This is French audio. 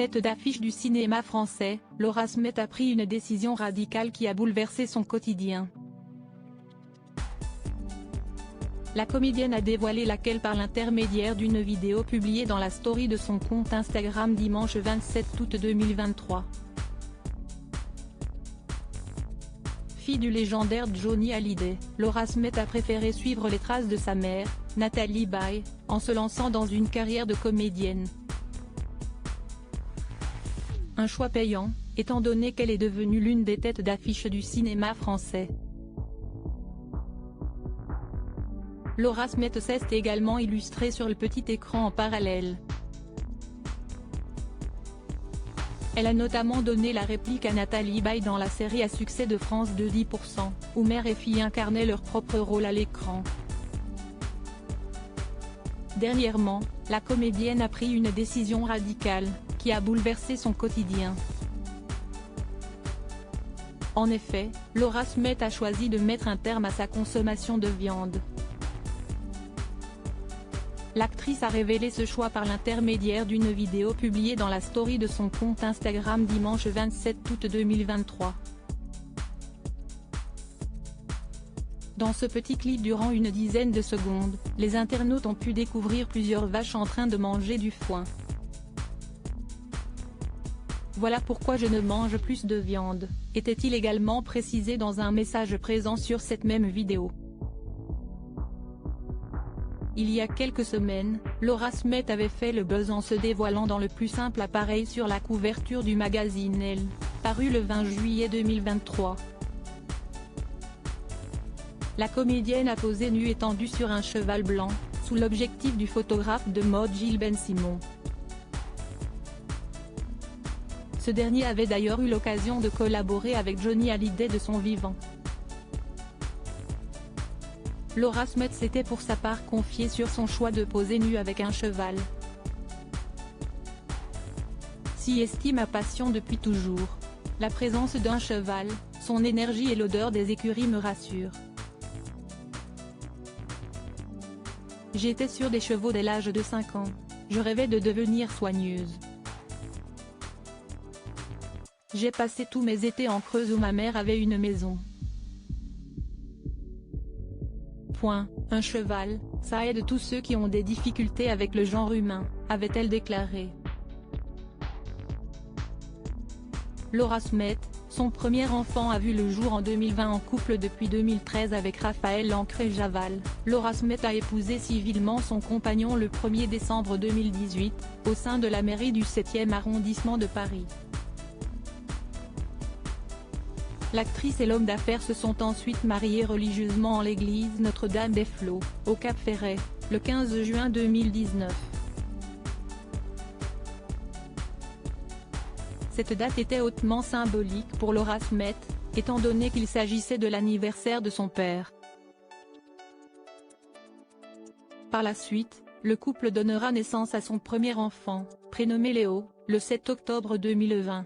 Tête d'affiche du cinéma français, Laura Smet a pris une décision radicale qui a bouleversé son quotidien. La comédienne a dévoilé laquelle par l'intermédiaire d'une vidéo publiée dans la story de son compte Instagram dimanche 27 août 2023. Fille du légendaire Johnny Hallyday, Laura Smet a préféré suivre les traces de sa mère, Nathalie Baye, en se lançant dans une carrière de comédienne. Un choix payant, étant donné qu'elle est devenue l'une des têtes d'affiche du cinéma français. Laura Smet s'est également illustrée sur le petit écran en parallèle. Elle a notamment donné la réplique à Nathalie Baye dans la série à succès de France 2 10%, où mère et fille incarnaient leur propre rôle à l'écran. Dernièrement, la comédienne a pris une décision radicale, qui a bouleversé son quotidien. En effet, Laura Smet a choisi de mettre un terme à sa consommation de viande. L'actrice a révélé ce choix par l'intermédiaire d'une vidéo publiée dans la story de son compte Instagram dimanche 27 août 2023. Dans ce petit clip durant une dizaine de secondes, les internautes ont pu découvrir plusieurs vaches en train de manger du foin. Voilà pourquoi je ne mange plus de viande, était-il également précisé dans un message présent sur cette même vidéo. Il y a quelques semaines, Laura Smet avait fait le buzz en se dévoilant dans le plus simple appareil sur la couverture du magazine Elle, paru le 20 juillet 2023. La comédienne a posé nue et tendue sur un cheval blanc, sous l'objectif du photographe de mode Gilles Ben-Simon. Ce dernier avait d'ailleurs eu l'occasion de collaborer avec Johnny Hallyday de son vivant. Laura Smet s'était pour sa part confiée sur son choix de poser nue avec un cheval. Si estime ma passion depuis toujours. La présence d'un cheval, son énergie et l'odeur des écuries me rassurent. J'étais sur des chevaux dès l'âge de 5 ans. Je rêvais de devenir soigneuse. J'ai passé tous mes étés en Creuse où ma mère avait une maison. Un cheval, ça aide tous ceux qui ont des difficultés avec le genre humain, avait-elle déclaré. Laura Smet, son premier enfant a vu le jour en 2020 en couple depuis 2013 avec Raphaël Lancret-Javal. Laura Smet a épousé civilement son compagnon le 1er décembre 2018, au sein de la mairie du 7e arrondissement de Paris. L'actrice et l'homme d'affaires se sont ensuite mariés religieusement en l'église Notre-Dame-des-Flots, au Cap-Ferret, le 15 juin 2019. Cette date était hautement symbolique pour Laura Smet, étant donné qu'il s'agissait de l'anniversaire de son père. Par la suite, le couple donnera naissance à son premier enfant, prénommé Léo, le 7 octobre 2020.